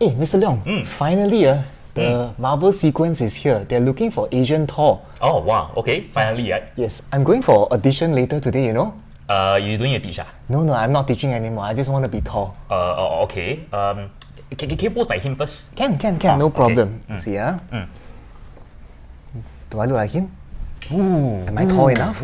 Hey, Mr. Leong, finally, the marble sequence is here. They're looking for Asian Thor. Oh, wow. Okay, finally, right? Yes, I'm going for audition later today, you know? You doing your teach? No, I'm not teaching anymore. I just want to be Thor. Okay. Can you pose like him first? Can, no problem. See, do I look like him? Am I tall enough?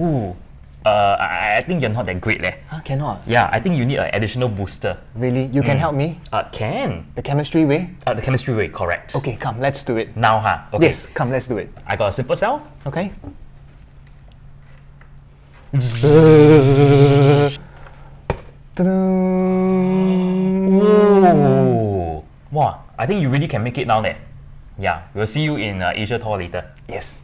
I think you're not that great, leh. Cannot. Yeah, I think you need an additional booster. Really? You can help me? Can. The chemistry way? The chemistry way, correct. Okay, come, let's do it. Now, huh? Okay. Yes, come, let's do it. I got a simple cell. Okay. Whoa. Wow, I think you really can make it now, leh. Yeah, we'll see you in Asia Tour later. Yes.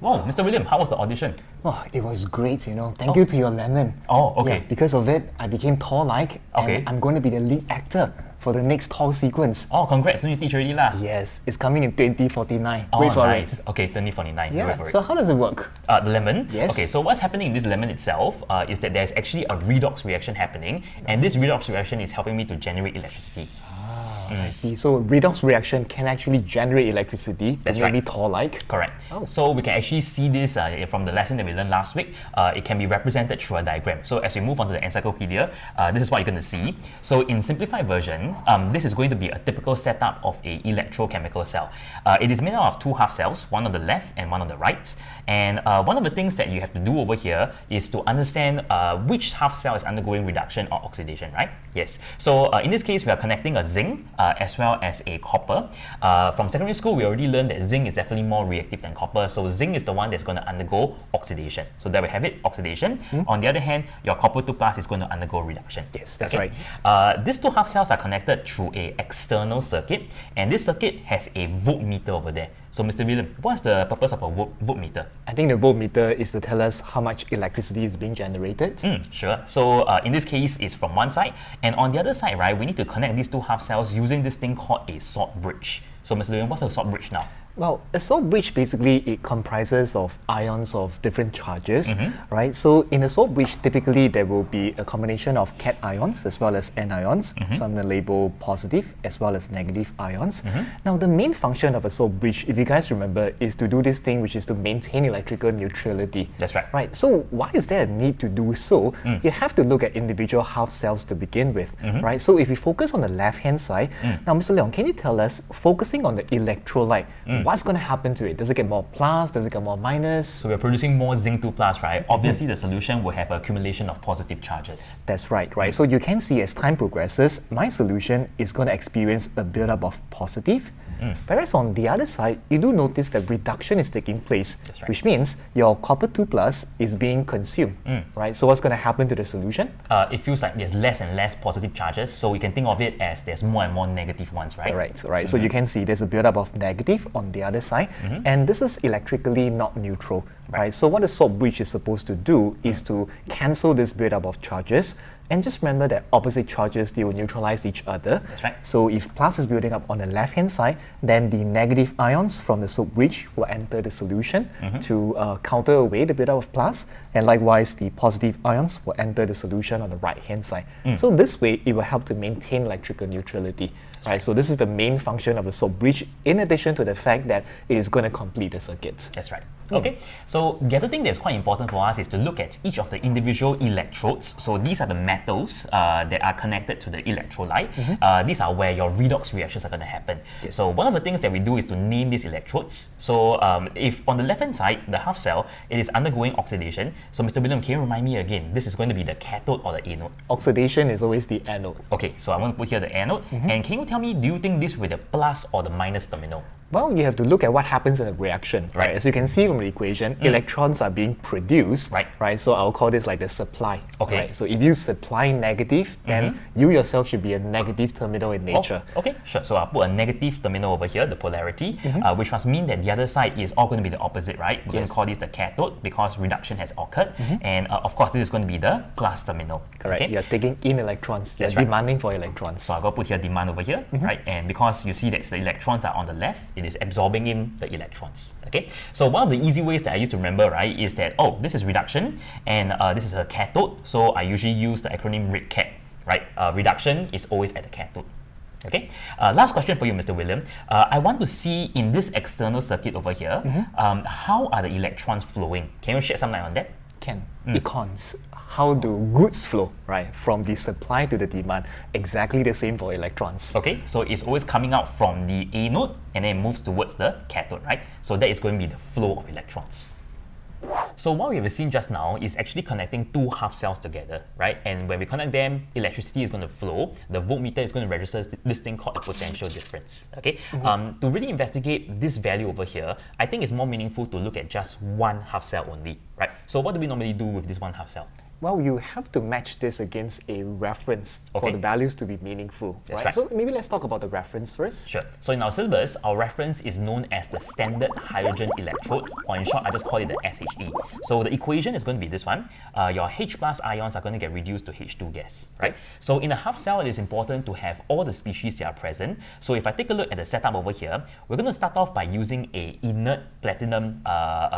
Wow, Mr. William, how was the audition? Oh, it was great, you know. Thank you to your lemon. Oh, okay. Yeah, because of it, I became Thor-like, Okay. and I'm going to be the lead actor for the next Thor sequence. Oh, congrats, don't you teach already lah? Yes, it's coming in 2049. Oh, Wait for nice. it. Okay, 2049. Yeah, Wait for so it. how does it work? The lemon. Yes. Okay, so what's happening in this lemon itself is that there's actually a redox reaction happening, and this redox reaction is helping me to generate electricity. I see. So redox reaction can actually generate electricity. That's maybe right. Thor-like. Correct. Oh. So we can actually see this from the lesson that we learned last week. It can be represented through a diagram. So as we move on to the encyclopedia, this is what you're going to see. So in simplified version, this is going to be a typical setup of a electrochemical cell. It is made out of two half cells, one on the left and one on the right. And one of the things that you have to do over here is to understand which half cell is undergoing reduction or oxidation, right? Yes. So in this case, we are connecting a zinc as well as a copper. From secondary school, we already learned that zinc is definitely more reactive than copper. So zinc is the one that's going to undergo oxidation. So there we have it, oxidation. On the other hand, your copper 2 plus is going to undergo reduction. Yes, that's right. These two half cells are connected through a external circuit, and this circuit has a voltmeter over there. So Mr. William, what's the purpose of a voltmeter? I think the voltmeter is to tell us how much electricity is being generated. Sure. So in this case, it's from one side, and on the other side, right, we need to connect these two half cells using this thing called a salt bridge. So Mr. William, what's a salt bridge now? Well, a salt bridge basically it comprises of ions of different charges, right? So in a salt bridge, typically there will be a combination of cations as well as anions. So I'm going to label positive as well as negative ions. Now the main function of a salt bridge, if you guys remember, is to do this thing which is to maintain electrical neutrality. That's right. Right. So why is there a need to do so? You have to look at individual half cells to begin with, right? So if we focus on the left-hand side, now Mr. Leong, can you tell us, focusing on the electrolyte, what's going to happen to it? Does it get more plus? Does it get more minus? So we're producing more zinc 2 plus, right? Obviously, the solution will have accumulation of positive charges. That's right, right? So you can see as time progresses, my solution is going to experience a buildup of positive. Whereas on the other side, you do notice that reduction is taking place, That's right. which means your copper 2 plus is being consumed, right? So what's going to happen to the solution? It feels like there's less and less positive charges, so we can think of it as there's more and more negative ones, right? Right. So you can see there's a buildup of negative on the other side, and this is electrically not neutral, right? So what a salt bridge is supposed to do is to cancel this buildup of charges. And just remember that opposite charges, they will neutralize each other. That's right. So if plus is building up on the left-hand side, then the negative ions from the salt bridge will enter the solution to counter away the buildup of plus. And likewise, the positive ions will enter the solution on the right-hand side. So this way, it will help to maintain electrical neutrality. Right, so this is the main function of the salt bridge, in addition to the fact that it is going to complete the circuit. That's right. Okay, so the other thing that's quite important for us is to look at each of the individual electrodes. So these are the metals that are connected to the electrolyte. These are where your redox reactions are going to happen. Yes. So one of the things that we do is to name these electrodes. So if on the left-hand side, the half cell, it is undergoing oxidation. So Mr. William, can you remind me again, this is going to be the cathode or the anode? Oxidation is always the anode. Okay, so I'm going to put here the anode. And can you tell me, do you think this with the plus or the minus terminal? Well, you have to look at what happens in a reaction, right? As you can see from the equation, electrons are being produced, right? So I'll call this like the supply, Okay. right? So if you supply negative, then you yourself should be a negative terminal in nature. Oh, okay, sure. So I'll put a negative terminal over here, the polarity, which must mean that the other side is all going to be the opposite, right? We're going to call this the cathode because reduction has occurred. And of course, this is going to be the plus terminal. Correct. Okay? You're taking in electrons. You're That's right. demanding for electrons. So I'll go put here demand over here, right? And because you see that the electrons are on the left, it is absorbing in the electrons. Okay. So one of the easy ways that I used to remember, right, is that this is reduction and this is a cathode. So I usually use the acronym REDCAT, right? Reduction is always at the cathode. Okay. Last question for you, Mr. William. I want to see in this external circuit over here, how are the electrons flowing? Can you shed some light on that? Can. Econs. How do goods flow, right? From the supply to the demand. Exactly the same for electrons. Okay, so it's always coming out from the anode and then it moves towards the cathode, right? So that is going to be the flow of electrons. So what we have seen just now is actually connecting two half cells together, right? And when we connect them, electricity is going to flow. The voltmeter is going to register this thing called a potential difference, okay? To really investigate this value over here, I think it's more meaningful to look at just one half cell only, right? So what do we normally do with this one half cell? Well, you have to match this against a reference for the values to be meaningful. Right? So maybe let's talk about the reference first. Sure. So in our syllabus, our reference is known as the standard hydrogen electrode, or in short, I just call it the SHE. So the equation is going to be this one. Your H plus ions are going to get reduced to H2 gas, right? So in a half cell, it is important to have all the species that are present. So if I take a look at the setup over here, we're going to start off by using a inert platinum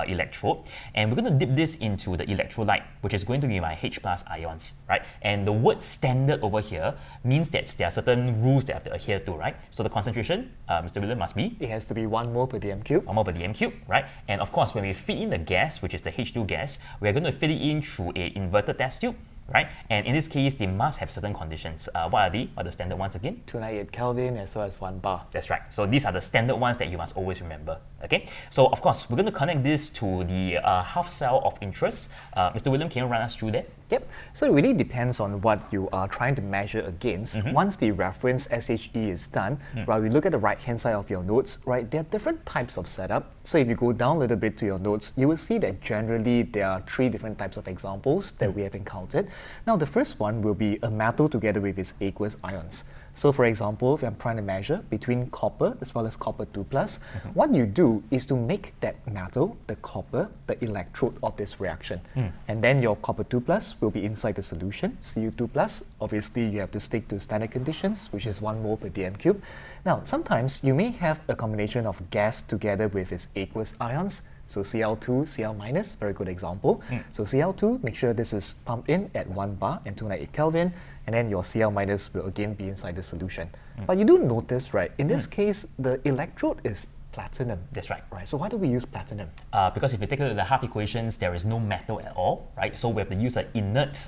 electrode, and we're going to dip this into the electrolyte, which is going to be my H plus ions, right? And the word standard over here means that there are certain rules that I have to adhere to, right? So the concentration, Mr. William, must be? It has to be 1 mole per dm cube. 1 mole per dm cube, right? And of course, when we feed in the gas, which is the H2 gas, we're going to feed it in through a inverted test tube, right? And in this case, they must have certain conditions. What are the standard ones again? 298 Kelvin as well as 1 bar. That's right. So these are the standard ones that you must always remember. Okay. So of course, we're going to connect this to the half cell of interest. Mr. William, can you run us through that? Yep. So it really depends on what you are trying to measure against. Once the reference SHE is done, right, we look at the right-hand side of your notes, right, there are different types of setup. So if you go down a little bit to your notes, you will see that generally there are 3 different types of examples that we have encountered. Now, the first one will be a metal together with its aqueous ions. So for example, if I'm trying to measure between copper as well as copper 2+, what you do is to make that metal, the copper, the electrode of this reaction. And then your copper 2+ will be inside the solution, Cu2+. Obviously, you have to stick to standard conditions, which is 1 mole per dm cube. Now, sometimes you may have a combination of gas together with its aqueous ions. So Cl2, Cl minus, very good example. So Cl2, make sure this is pumped in at 1 bar and 298 Kelvin, and then your Cl minus will again be inside the solution. But you do notice, right, in this case, the electrode is platinum. That's right. Right. So why do we use platinum? Because if you take a look at the half equations, there is no metal at all, right? So we have to use an inert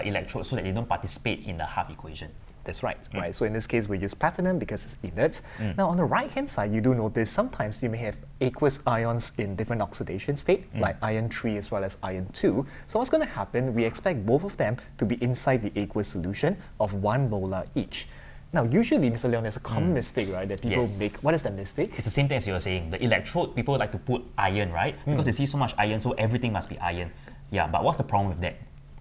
electrode so that they don't participate in the half equation. That's right, right. So in this case, we use platinum because it's inert. Now, on the right-hand side, you do notice sometimes you may have aqueous ions in different oxidation state, like iron 3 as well as iron 2. So what's going to happen, we expect both of them to be inside the aqueous solution of 1 molar each. Now, usually, Mr. Leon, there's a common mistake, right, that people make. What is that mistake? It's the same thing as you were saying. The electrode, people like to put iron, right? Because they see so much iron, so everything must be iron. Yeah, but what's the problem with that?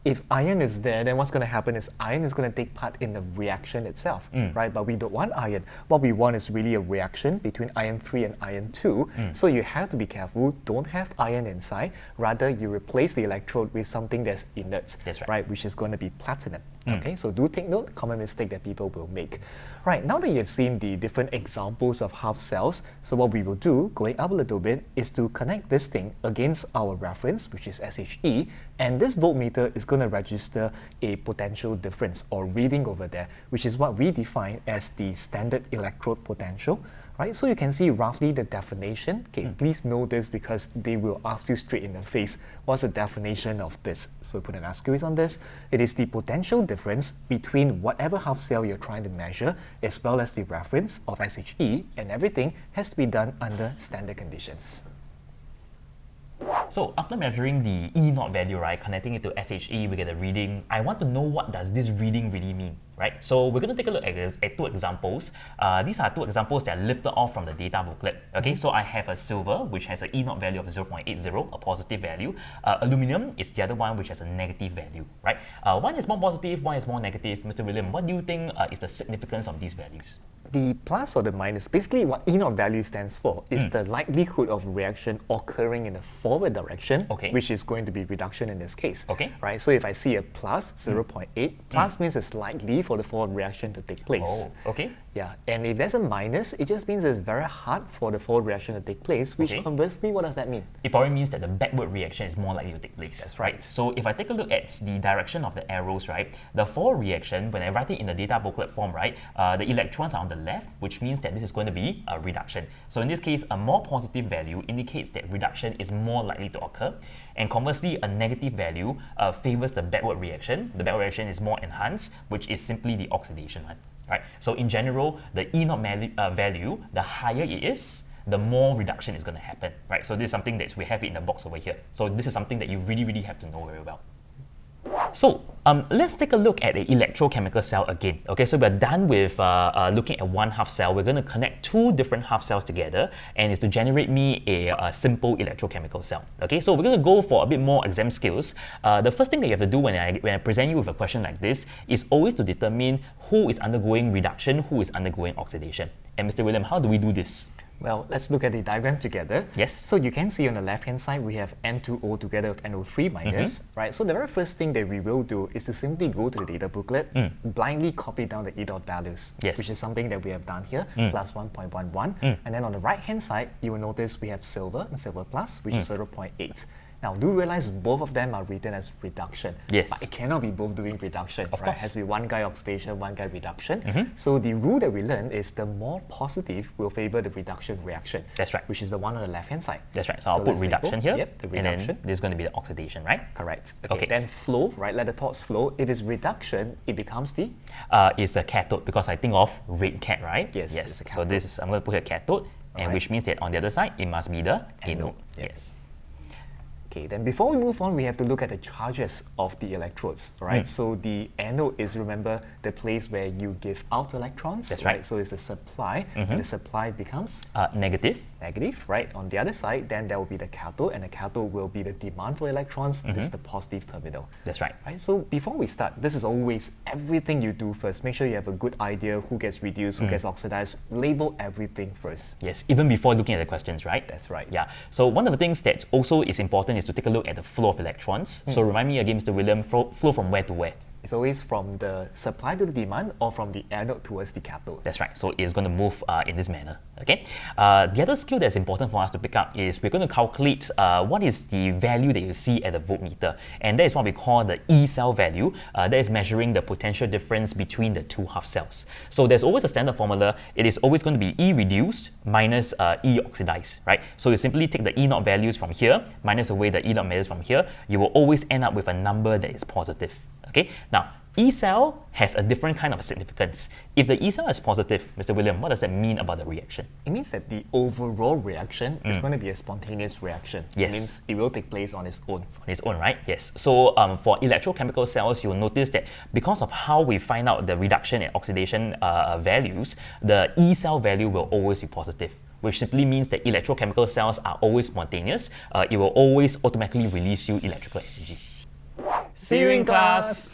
If iron is there, then what's going to happen is iron is going to take part in the reaction itself, right? But we don't want iron. What we want is really a reaction between iron 3 and iron 2. So you have to be careful. Don't have iron inside. Rather, you replace the electrode with something that's inert, right? Which is going to be platinum. Okay, so do take note, common mistake that people will make. Right, now that you've seen the different examples of half cells, so what we will do, going up a little bit, is to connect this thing against our reference, which is SHE, and this voltmeter is going to register a potential difference or reading over there, which is what we define as the standard electrode potential. Right, so you can see roughly the definition. Okay, please know this because they will ask you straight in the face, what's the definition of this? So we put an asterisk on this. It is the potential difference between whatever half cell you're trying to measure as well as the reference of SHE, and everything has to be done under standard conditions. So after measuring the E0 value, right, connecting it to SHE, we get a reading. I want to know what does this reading really mean, right? So we're going to take a look at 2 examples. These are 2 examples that are lifted off from the data booklet. Okay, so I have a silver, which has an E0 value of 0.80, a positive value. Aluminum is the other one, which has a negative value, right? One is more positive, one is more negative. Mr. William, what do you think is the significance of these values? The plus or the minus, basically what E0 value stands for is the likelihood of reaction occurring in a forward direction, which is going to be reduction in this case. Right? So if I see a plus 0.8, plus means it's likely for the forward reaction to take place. Oh, okay. Yeah, and if there's a minus, it just means it's very hard for the forward reaction to take place, which conversely, what does that mean? It probably means that the backward reaction is more likely to take place. That's right. So if I take a look at the direction of the arrows, right, the forward reaction, when I write it in the data booklet form, right, the electrons are on the left, which means that this is going to be a reduction. So in this case, a more positive value indicates that reduction is more likely to occur. And conversely, a negative value favors the backward reaction. The backward reaction is more enhanced, which is simply the oxidation one. Right? So in general, the E0 value, the higher it is, the more reduction is going to happen. Right? So this is something that we have it in the box over here. So this is something that you really have to know very well. So let's take a look at the electrochemical cell again. Okay, so we're done with looking at one half cell. We're going to connect two different half cells together, and it's to generate me a simple electrochemical cell. Okay, so we're going to go for a bit more exam skills. The first thing that you have to do when I present you with a question like this is always to determine who is undergoing reduction, who is undergoing oxidation. And Mr. William, how do we do this? Well, let's look at the diagram together. Yes. So you can see on the left-hand side, we have N2O together with NO3 minus, right? So the very first thing that we will do is to simply go to the data booklet, blindly copy down the E dot values, which is something that we have done here, plus 1.11. And then on the right-hand side, you will notice we have silver and silver plus, which is 0.8. Now, do realize both of them are written as reduction. Yes. But it cannot be both doing reduction, Of right? course. It has to be one guy oxidation, one guy reduction. So the rule that we learn is the more positive will favor the reduction reaction. That's right. Which is the one on the left-hand side. That's right. So I'll put let's reduction label, here, yep, the and reduction. then this is going to be the oxidation, right? Correct. Okay. Then flow, right? Let the thoughts flow. If it's reduction, it becomes the? Is a cathode, because I think of red cat, right? Yes, it's a So cathode. this is, I'm going to put a cathode, and Alright. which means that on the other side, it must be the Anode. anode. Yep. Yes. Okay, then before we move on, we have to look at the charges of the electrodes, right? So the anode is, remember, the place where you give out electrons. That's right. So it's the supply, and the supply becomes Negative. negative, right? On the other side, then there will be the cathode, and the cathode will be the demand for electrons. This is the positive terminal. That's right. Right, so before we start, this is always everything you do first. Make sure you have a good idea who gets reduced, who gets oxidized. Label everything first. Yes, even before looking at the questions, right? That's right. Yeah. So one of the things that also is important is to take a look at the flow of electrons. So remind me again, Mr. William, flow from where to where? It's always from the supply to the demand or from the anode towards the cathode. That's right. So it's going to move in this manner. Okay. The other skill that's important for us to pick up is we're going to calculate what is the value that you see at the voltmeter, and that is what we call the E cell value. That is measuring the potential difference between the two half cells. So there's always a standard formula. It is always going to be E reduced minus E oxidized, right? So you simply take the E naught values from here, minus away the E naught values from here. You will always end up with a number that is positive. Okay. Now, E cell has a different kind of significance. If the E cell is positive, Mr. William, what does that mean about the reaction? It means that the overall reaction is going to be a spontaneous reaction. Yes. It means it will take place on its own. On its own, right? Yes. So for electrochemical cells, you'll notice that because of how we find out the reduction and oxidation values, the E cell value will always be positive, which simply means that electrochemical cells are always spontaneous. It will always automatically release you electrical energy. See you in class!